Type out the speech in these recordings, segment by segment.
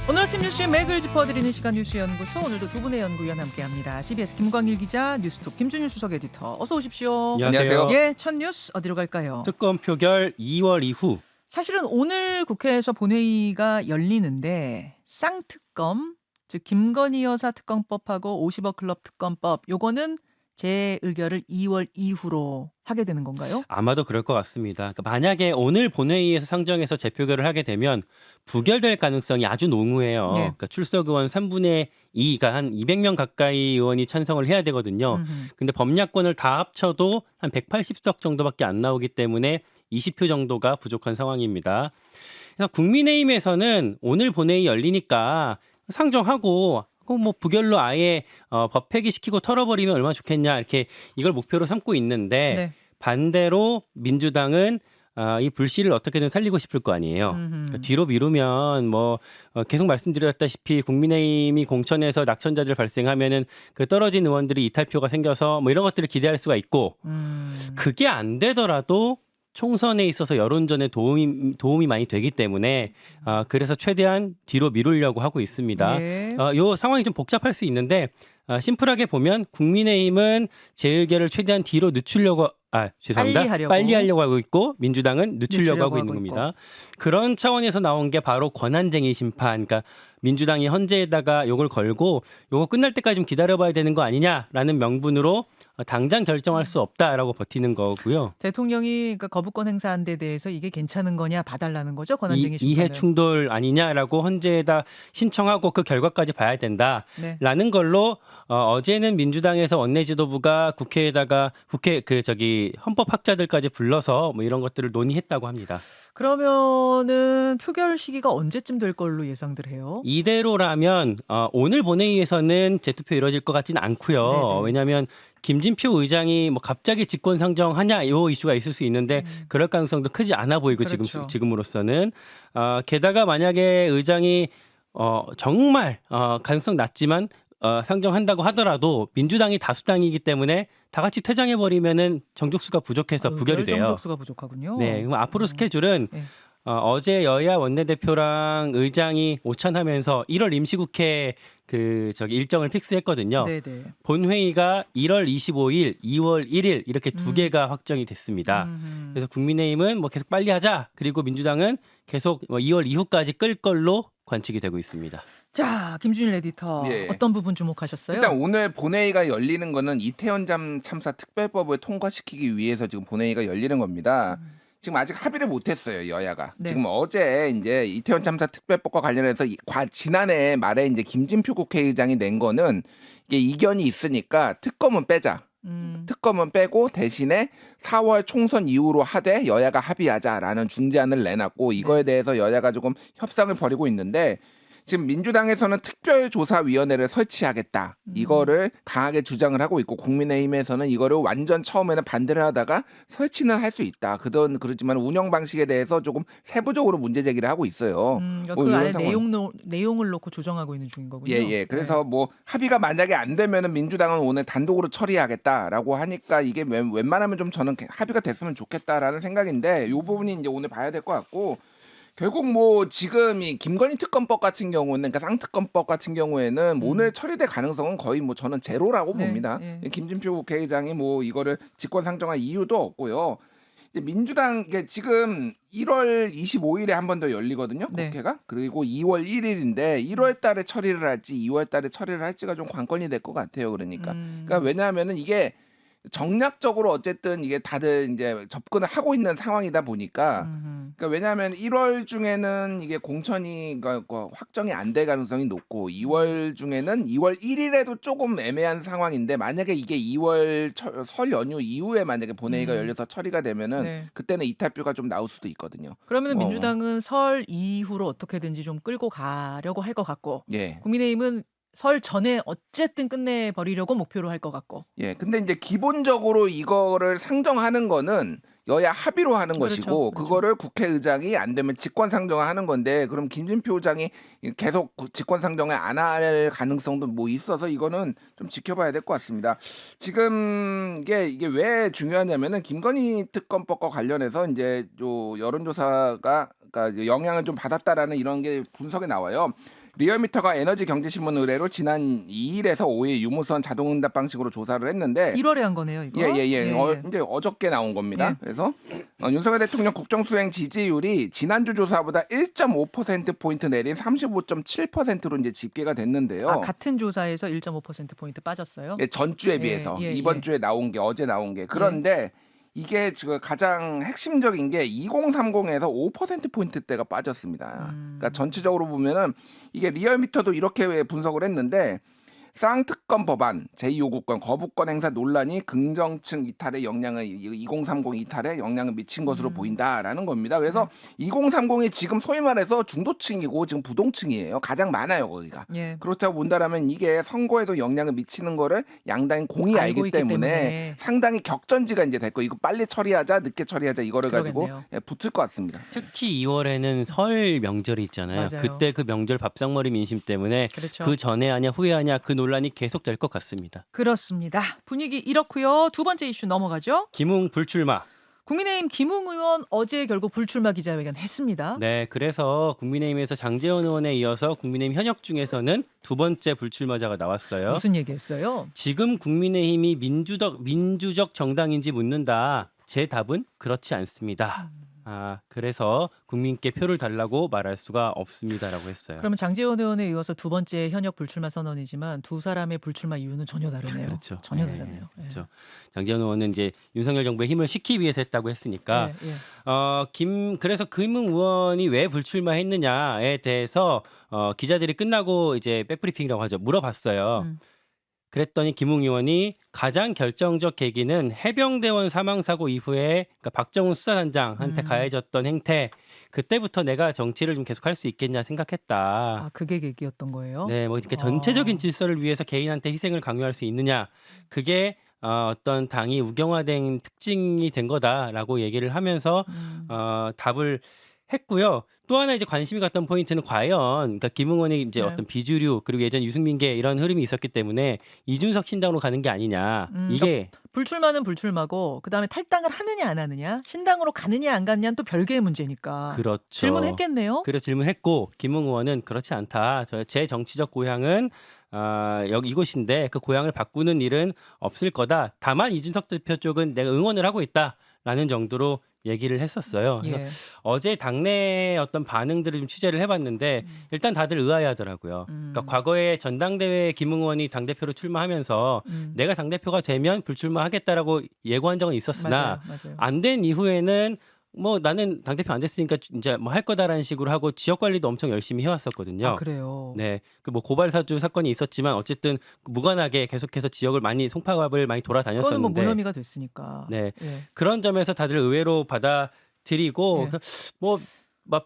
오늘 아침 뉴스의 맥을 짚어드리는 시간 뉴스연구소, 오늘도 두 분의 연구위원 함께합니다. CBS 김광일 기자, 뉴스톱 김준일 수석 에디터, 어서 오십시오. 안녕하세요. 예, 첫 뉴스 어디로 갈까요? 특검 표결 2월 이후. 사실은 오늘 국회에서 본회의가 열리는데 쌍특검, 즉 김건희 여사 특검법하고 50억 클럽 특검법, 요거는 재의결을 2월 이후로 하게 되는 건가요? 아마도 그럴 것 같습니다. 그러니까 만약에 오늘 본회의에서 상정해서 재표결을 하게 되면 부결될 가능성이 아주 농후해요. 예. 그러니까 출석 의원 3분의 2가 한 200명 가까이 의원이 찬성을 해야 되거든요. 근데 범야권을 다 합쳐도 한 180석 정도밖에 안 나오기 때문에 20표 정도가 부족한 상황입니다. 그래서 국민의힘에서는 오늘 본회의 열리니까 상정하고 뭐 부결로 아예 법 폐기시키고 털어버리면 얼마나 좋겠냐, 이렇게 이걸 목표로 삼고 있는데, 네. 반대로 민주당은 이 불씨를 어떻게든 살리고 싶을 거 아니에요. 그러니까 뒤로 미루면 계속 말씀드렸다시피 국민의힘이 공천에서 낙천자들 발생하면은 그 떨어진 의원들이 이탈표가 생겨서 뭐 이런 것들을 기대할 수가 있고, 그게 안 되더라도 총선에 있어서 여론전에 도움이 많이 되기 때문에 그래서 최대한 뒤로 미루려고 하고 있습니다. 예. 요 상황이 좀 복잡할 수 있는데 심플하게 보면 국민의힘은 재의결을 최대한 뒤로 늦추려고 빨리 하려고 하고 있고, 민주당은 늦추려고 하고 있는 겁니다. 그런 차원에서 나온 게 바로 권한쟁의 심판. 그러니까 민주당이 헌재에다가 요걸 걸고 요거 끝날 때까지 좀 기다려봐야 되는 거 아니냐라는 명분으로 당장 결정할 수 없다라고 버티는 거고요. 대통령이 그러니까 거부권 행사한 데 대해서 이게 괜찮은 거냐 봐달라는 거죠, 권한쟁의 심판을. 이해 충돌 아니냐라고 헌재에다 신청하고 그 결과까지 봐야 된다라는 걸로 어제는 민주당에서 원내지도부가 국회에다가 헌법학자들까지 불러서 뭐 이런 것들을 논의했다고 합니다. 그러면은 표결 시기가 언제쯤 될 걸로 예상들 해요? 이대로라면 오늘 본회의에서는 재투표 이루어질 것 같지는 않고요. 네네. 왜냐하면 김진표 의장이 뭐 갑자기 직권 상정하냐 이 이슈가 있을 수 있는데 그럴 가능성도 크지 않아 보이고, 그렇죠. 지금으로서는 게다가 만약에 의장이 정말 가능성 낮지만 상정한다고 하더라도 민주당이 다수당이기 때문에 다 같이 퇴장해 버리면은 정족수가 부족해서 부결이 돼요. 정족수가 부족하군요. 네, 그럼 앞으로 스케줄은 네. 어제 여야 원내대표랑 의장이 오찬하면서 1월 임시국회 일정을 픽스했거든요. 네네. 본회의가 1월 25일, 2월 1일 이렇게 두 개가 확정이 됐습니다. 그래서 국민의힘은 뭐 계속 빨리 하자, 그리고 민주당은 계속 2월 이후까지 끌 걸로 관측이 되고 있습니다. 자, 김준일 에디터, 예. 어떤 부분 주목하셨어요? 일단 오늘 본회의가 열리는 거는 이태원 참사 특별법을 통과시키기 위해서 지금 본회의가 열리는 겁니다. 지금 아직 합의를 못했어요, 여야가. 네. 지금 어제 이제 이태원 참사 특별법과 관련해서 지난해 말에 이제 김진표 국회의장이 낸 거는 이게 이견이 있으니까 특검은 빼자. 특검은 빼고 대신에 4월 총선 이후로 하되 여야가 합의하자라는 중재안을 내놨고, 이거에 대해서 여야가 조금 협상을 벌이고 있는데, 지금 민주당에서는 특별조사위원회를 설치하겠다, 이거를 강하게 주장을 하고 있고, 국민의힘에서는 이거를 완전 처음에는 반대를 하다가 설치는 할 수 있다, 그러지만 운영 방식에 대해서 조금 세부적으로 문제 제기를 하고 있어요. 그러니까 뭐 그 이런 안에 상황. 내용을 놓고 조정하고 있는 중인 거군요. 예. 그래서 뭐 합의가 만약에 안 되면은 민주당은 오늘 단독으로 처리하겠다라고 하니까 이게 웬만하면 좀 저는 합의가 됐으면 좋겠다라는 생각인데, 이 부분이 이제 오늘 봐야 될 것 같고, 결국 뭐 지금 이 김건희 특검법 같은 경우는, 그러니까 쌍특검법 같은 경우에는 오늘 처리될 가능성은 거의 뭐 저는 제로라고 봅니다. 김진표 국회의장이 뭐 이거를 직권 상정할 이유도 없고요. 이제 민주당 지금 1월 25일에 한 번 더 열리거든요, 국회가. 그리고 2월 1일인데 1월 달에 처리를 할지 2월 달에 처리를 할지가 좀 관건이 될 것 같아요. 그러니까 왜냐하면은 이게 정략적으로 어쨌든 이게 다들 이제 접근을 하고 있는 상황이다 보니까, 그러니까 왜냐하면 1월 중에는 이게 공천이 확정이 안 될 가능성이 높고, 2월 중에는 2월 1일에도 조금 애매한 상황인데, 만약에 이게 2월 설 연휴 이후에 만약에 본회의가 열려서 처리가 되면은 그때는 이탈표가 좀 나올 수도 있거든요. 그러면 민주당은 설 이후로 어떻게든지 좀 끌고 가려고 할 것 같고, 예. 국민의힘은 설 전에 어쨌든 끝내버리려고 목표로 할 것 같고. 예, 근데 이제 기본적으로 이거를 상정하는 거는 여야 합의로 하는 것이고, 그거를 국회의장이 안 되면 직권 상정을 하는 건데, 그럼 김진표 의장이 계속 직권 상정을 안 할 가능성도 뭐 있어서 이거는 좀 지켜봐야 될 것 같습니다. 지금 이게 왜 중요하냐면은 김건희 특검법과 관련해서 이제 요 여론조사가 그러니까 영향을 좀 받았다라는 이런 게 분석에 나와요. 리얼미터가 에너지경제신문 의뢰로 지난 2일에서 5일 유무선 자동응답 방식으로 조사를 했는데 1월에 한 거네요, 이거. 예. 이제 어저께 나온 겁니다. 예. 그래서 윤석열 대통령 국정수행 지지율이 지난주 조사보다 1.5%포인트 내린 35.7%로 이제 집계가 됐는데요. 아, 같은 조사에서 1.5%포인트 빠졌어요? 예, 전주에 비해서 이번 주에 나온 게 어제 나온 게 그런데 이게 지금 가장 핵심적인 게 2030에서 5%포인트대가 빠졌습니다. 그러니까 전체적으로 보면은 이게 리얼미터도 이렇게 분석을 했는데 쌍특검 법안, 제2요구권, 거부권 행사 논란이 긍정층 이탈에 영향을 2030 이탈에 영향을 미친 것으로 보인다라는 겁니다. 그래서 2030이 지금 소위 말해서 중도층이고 지금 부동층이에요. 가장 많아요, 거기가. 예. 그렇다고 본다라면 이게 선거에도 영향을 미치는 거를 양당이 공이 알고 알기 있기 때문에. 때문에 상당히 격전지가 이제 됐고 이거 빨리 처리하자, 늦게 처리하자 이거를 그러겠네요. 가지고 붙을 것 같습니다. 특히 2월에는 설 명절이 있잖아요. 맞아요. 그때 그 명절 밥상머리 민심 때문에 그렇죠. 그 전에 하냐 후에 하냐 그 논란이 계속될 것 같습니다. 그렇습니다. 분위기 이렇고요. 두 번째 이슈 넘어가죠. 김웅 불출마. 국민의힘 김웅 의원 어제 결국 불출마 기자회견 했습니다. 네, 그래서 국민의힘에서 장제원 의원에 이어서 국민의힘 현역 중에서는 두 번째 불출마자가 나왔어요. 무슨 얘기했어요? 지금 국민의힘이 민주적 정당인지 묻는다. 제 답은 그렇지 않습니다. 그래서 국민께 표를 달라고 말할 수가 없습니다라고 했어요. 그러면 장제원 의원에 이어서 두 번째 현역 불출마 선언이지만 두 사람의 불출마 이유는 전혀 다르네요. 그렇죠. 전혀 네, 다르네요. 예. 그렇죠. 장제원 의원은 이제 윤석열 정부의 힘을 싣기 위해서 했다고 했으니까 그래서 김웅 의원이 왜 불출마했느냐에 대해서 기자들이 끝나고 이제 백브리핑이라고 하죠. 물어봤어요. 그랬더니 김웅 의원이 가장 결정적 계기는 해병대원 사망 사고 이후에 그러니까 박정훈 수사단장한테 가해졌던 행태. 그때부터 내가 정치를 좀 계속할 수 있겠냐 생각했다. 아, 그게 계기였던 거예요? 네, 뭐 이렇게 전체적인 질서를 위해서 개인한테 희생을 강요할 수 있느냐. 그게 어떤 당이 우경화된 특징이 된 거다라고 얘기를 하면서 답을 했고요. 또 하나 이제 관심이 갔던 포인트는 과연 그러니까 김웅 의원이 이제 어떤 비주류 그리고 예전 유승민계 이런 흐름이 있었기 때문에 이준석 신당으로 가는 게 아니냐. 이게 불출마는 불출마고 그다음에 탈당을 하느냐 안 하느냐, 신당으로 가느냐 안 가느냐는 또 별개의 문제니까. 그렇죠. 질문했겠네요. 그래서 질문했고 김웅 의원은 그렇지 않다. 제 정치적 고향은 여기 이곳인데 그 고향을 바꾸는 일은 없을 거다. 다만 이준석 대표 쪽은 내가 응원을 하고 있다라는 정도로 얘기를 했었어요. 그래서 어제 당내 어떤 반응들을 좀 취재를 해봤는데 일단 다들 의아해하더라고요. 그러니까 과거에 전당대회에 김웅 의원이 당대표로 출마하면서 내가 당대표가 되면 불출마하겠다라고 예고한 적은 있었으나 맞아요. 안 된 이후에는 뭐 나는 당대표 안 됐으니까 이제 뭐 할 거다라는 식으로 하고 지역 관리도 엄청 열심히 해왔었거든요. 아, 그래요. 네, 그 뭐 고발 사주 사건이 있었지만 어쨌든 무관하게 계속해서 지역을 많이 송파갑을 많이 그거는 뭐 돌아다녔었는데, 무혐의가 됐으니까. 네, 예. 그런 점에서 다들 의외로 받아들이고 뭐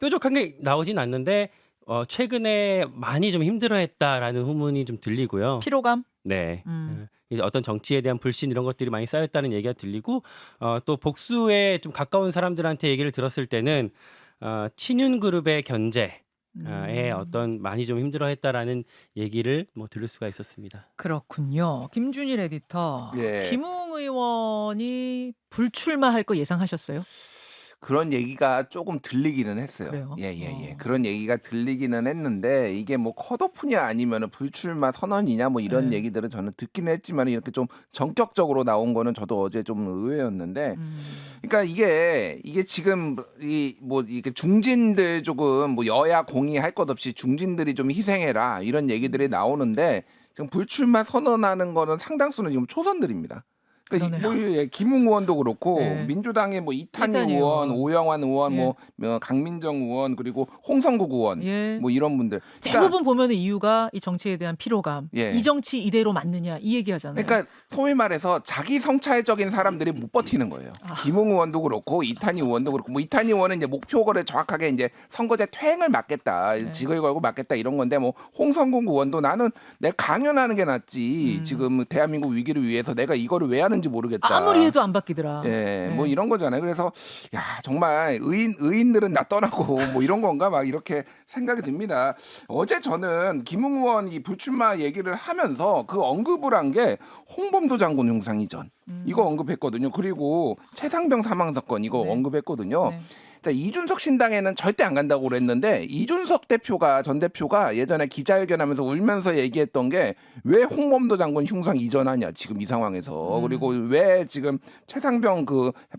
뾰족한 게 나오진 않는데 최근에 많이 좀 힘들어했다라는 후문이 좀 들리고요. 피로감? 네. 이제 어떤 정치에 대한 불신 이런 것들이 많이 쌓였다는 얘기가 들리고 또 복수에 좀 가까운 사람들한테 얘기를 들었을 때는 친윤 그룹의 견제에 어떤 많이 좀 힘들어했다라는 얘기를 뭐 들을 수가 있었습니다. 그렇군요. 김준일 에디터. 예. 김웅 의원이 불출마할 거 예상하셨어요? 그런 얘기가 조금 들리기는 했어요. 그래요? 그런 얘기가 들리기는 했는데 이게 뭐 컷오프냐 아니면 불출마 선언이냐 뭐 이런 얘기들은 저는 듣기는 했지만 이렇게 좀 전격적으로 나온 거는 저도 어제 좀 의외였는데 그러니까 이게 지금 이게 중진들 조금 뭐 여야 공의할 것 없이 중진들이 좀 희생해라 이런 얘기들이 나오는데 지금 불출마 선언하는 거는 상당수는 지금 초선들입니다. 그러니까 김웅 의원도 그렇고 민주당의 뭐 이탄희 의원, 오영환 의원, 뭐 강민정 의원 그리고 홍성국 의원 뭐 이런 분들 대부분 보면은 이유가 이 정치에 대한 피로감, 이 정치 이대로 맞느냐 이 얘기하잖아요. 그러니까 소위 말해서 자기 성찰적인 사람들이 못 버티는 거예요. 김웅 의원도 그렇고 이탄희 의원도 그렇고 뭐 이탄희 의원은 이제 목표거를 정확하게 이제 선거제 퇴행을 막겠다, 직을 걸고 막겠다 이런 건데 뭐 홍성국 의원도 나는 내가 강연하는 게 낫지 지금 대한민국 위기를 위해서 내가 이거를 왜 하는지 모르겠다. 아무리 해도 안 바뀌더라. 뭐 이런 거잖아요. 그래서 야 정말 의인들은 나 떠나고 뭐 이런 건가 막 이렇게 생각이 듭니다. 어제 저는 김웅 의원 이 불출마 얘기를 하면서 그 언급을 한 게 홍범도 장군 흉상 이전 이거 언급했거든요. 그리고 최상병 사망 사건 이거 언급했거든요. 자, 이준석 신당에는 절대 안 간다고 그랬는데 이준석 전 대표가 예전에 기자회견하면서 울면서 얘기했던 게 왜 홍범도 장군 흉상 이전하냐 지금 이 상황에서 그리고 왜 지금 최상병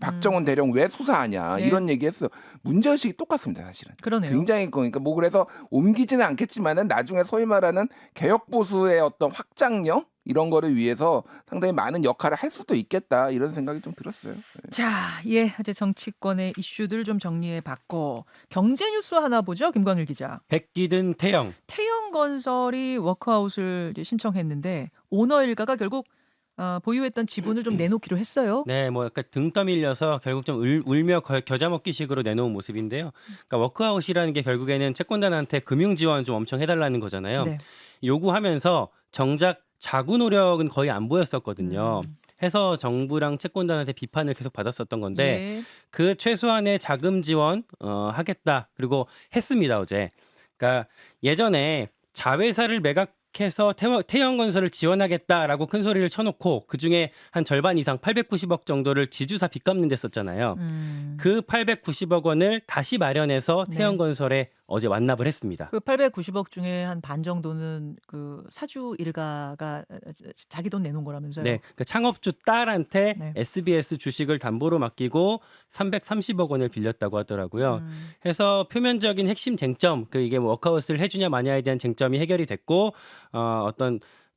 박정훈 대령 왜 수사하냐 네. 이런 얘기했어요. 문제의식이 똑같습니다 사실은. 그러네요. 굉장히 그러니까 뭐 그래서 옮기지는 않겠지만은 나중에 소위 말하는 개혁 보수의 어떤 확장력 이런 거를 위해서 상당히 많은 역할을 할 수도 있겠다 이런 생각이 좀 들었어요. 네. 자, 예, 이제 정치권의 이슈들 좀 정리해봤고 경제 뉴스 하나 보죠, 김광일 기자. 백기든 태영. 태영건설이 워크아웃을 이제 신청했는데 오너 일가가 결국 보유했던 지분을 좀 내놓기로 했어요. 네, 뭐 약간 등 떠밀려서 결국 좀 울며 겨자 먹기식으로 내놓은 모습인데요. 그러니까 워크아웃이라는 게 결국에는 채권단한테 금융 지원 좀 엄청 해달라는 거잖아요. 네. 요구하면서 정작 자구 노력은 거의 안 보였었거든요. 음. 해서 정부랑 채권단한테 비판을 계속 받았었던 건데 예. 그 최소한의 자금 지원 하겠다. 그리고 했습니다 어제. 그러니까 예전에 자회사를 매각해서 태영건설을 지원하겠다라고 큰 소리를 쳐놓고 그중에 한 절반 이상 890억 정도를 지주사 빚 갚는 데 썼잖아요. 그 890억 원을 다시 마련해서 네. 태영건설에 어제 완납을 했습니다. 그 890억 중에 한 반 정도는 그 사주 일가가 자기 돈 내놓은 거라면서요. 네, 그 창업주 딸한테 네. SBS 주식을 담보로 맡기고 330억 원을 빌렸다고 하더라고요. 해서 표면적인 핵심 쟁점, 이게 뭐 워크아웃을 해주냐 마냐에 대한 쟁점이 해결이 됐고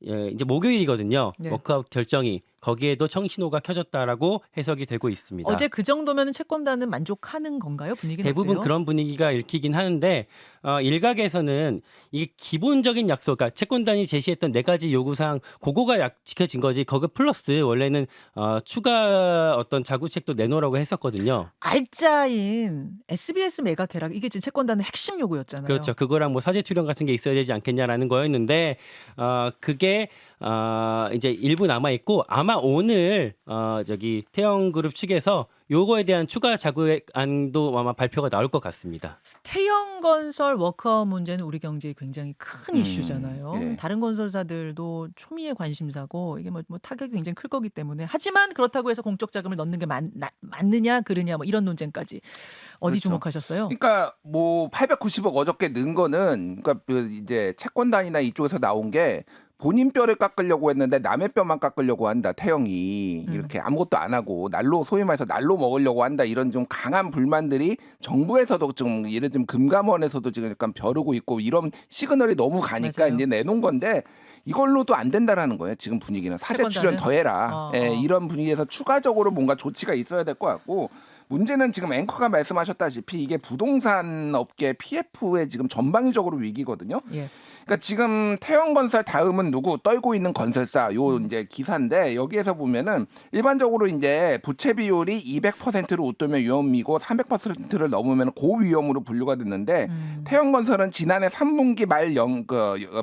이제 목요일이거든요. 네. 워크아웃 결정이 거기에도 청신호가 켜졌다라고 해석이 되고 있습니다. 어제 그 정도면 채권단은 만족하는 건가요? 분위기는 대부분 어때요? 그런 분위기가 읽히긴 하는데 일각에서는 이게 기본적인 약속, 그러니까 채권단이 제시했던 4가지 요구사항 그거가 지켜진 거지. 거기 플러스 원래는 추가 어떤 자구책도 내놓으라고 했었거든요. 알짜인 SBS 매각해라 이게 지금 채권단의 핵심 요구였잖아요. 그렇죠. 그거랑 뭐 사제 출연 같은 게 있어야 되지 않겠냐라는 거였는데 그게 이제 일부 남아 있고 아마 오늘 저기 태영그룹 측에서 요거에 대한 추가 자구안도 아마 발표가 나올 것 같습니다. 태영건설 워크아웃 문제는 우리 경제에 굉장히 큰 이슈잖아요. 예. 다른 건설사들도 초미의 관심사고 이게 뭐 타격이 굉장히 클 거기 때문에 하지만 그렇다고 해서 공적 자금을 넣는 게 맞느냐 그르냐 뭐 이런 논쟁까지 어디 그렇죠. 주목하셨어요? 그러니까 뭐 890억 어저께 넣은 거는 그러니까 이제 채권단이나 이쪽에서 나온 게 본인 뼈를 깎으려고 했는데 남의 뼈만 깎으려고 한다. 태영이 이렇게 아무것도 안 하고 소위 말해서 날로 먹으려고 한다. 이런 좀 강한 불만들이 정부에서도 좀 예를 들면 금감원에서도 지금 약간 벼르고 있고 이런 시그널이 너무 가니까 맞아요. 이제 내놓은 건데 이걸로도 안 된다라는 거예요. 지금 분위기는 사제 출연 채권단은? 더해라. 이런 분위기에서 추가적으로 뭔가 조치가 있어야 될 것 같고. 문제는 지금 앵커가 말씀하셨다시피 이게 부동산 업계 PF의 지금 전방위적으로 위기거든요. 예. 그러니까 지금 태영건설 다음은 누구 떨고 있는 건설사 요 이제 기사인데 여기에서 보면은 일반적으로 이제 부채 비율이 200%를 웃돌면 위험이고 300%를 넘으면 고위험으로 분류가 됐는데 태영건설은 지난해 3분기 말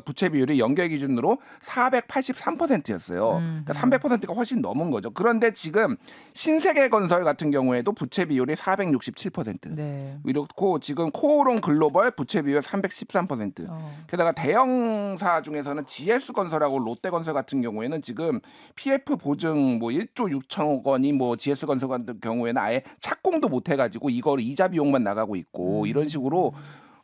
부채 비율이 연결 기준으로 483%였어요. 그러니까 300%가 훨씬 넘은 거죠. 그런데 지금 신세계건설 같은 경우에도 부채 비율이 467%. 네. 이렇고 지금 코오롱 글로벌 부채 비율 313%. 게다가 대형사 중에서는 GS건설하고 롯데건설 같은 경우에는 지금 PF 보증 뭐 1조 6천억 원이 뭐 GS건설 같은 경우에는 아예 착공도 못 해가지고 이거 이자 비용만 나가고 있고 이런 식으로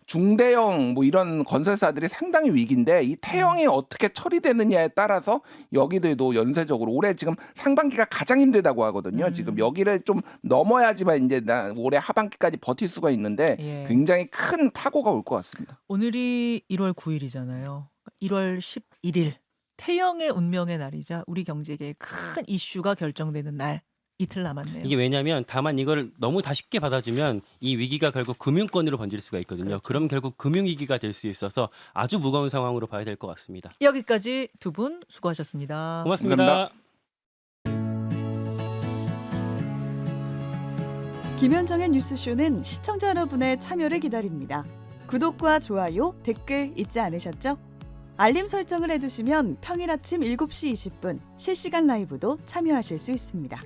중대형 뭐 이런 건설사들이 상당히 위기인데 이 태영이 어떻게 처리되느냐에 따라서 여기들도 연쇄적으로 올해 지금 상반기가 가장 힘들다고 하거든요. 지금 여기를 좀 넘어야지만 이제 올해 하반기까지 버틸 수가 있는데 예. 굉장히 큰 파고가 올 것 같습니다. 오늘이 1월 9일이잖아요. 1월 11일 태영의 운명의 날이자 우리 경제계의 큰 이슈가 결정되는 날. 이틀 남았네요. 이게 왜냐하면 다만 이걸 너무 다 쉽게 받아주면 이 위기가 결국 금융권으로 번질 수가 있거든요. 그렇죠. 그럼 결국 금융위기가 될 수 있어서 아주 무거운 상황으로 봐야 될 것 같습니다. 여기까지 두 분 수고하셨습니다. 고맙습니다. 감사합니다. 김현정의 뉴스쇼는 시청자 여러분의 참여를 기다립니다. 구독과 좋아요, 댓글 잊지 않으셨죠? 알림 설정을 해두시면 평일 아침 7시 20분 실시간 라이브도 참여하실 수 있습니다.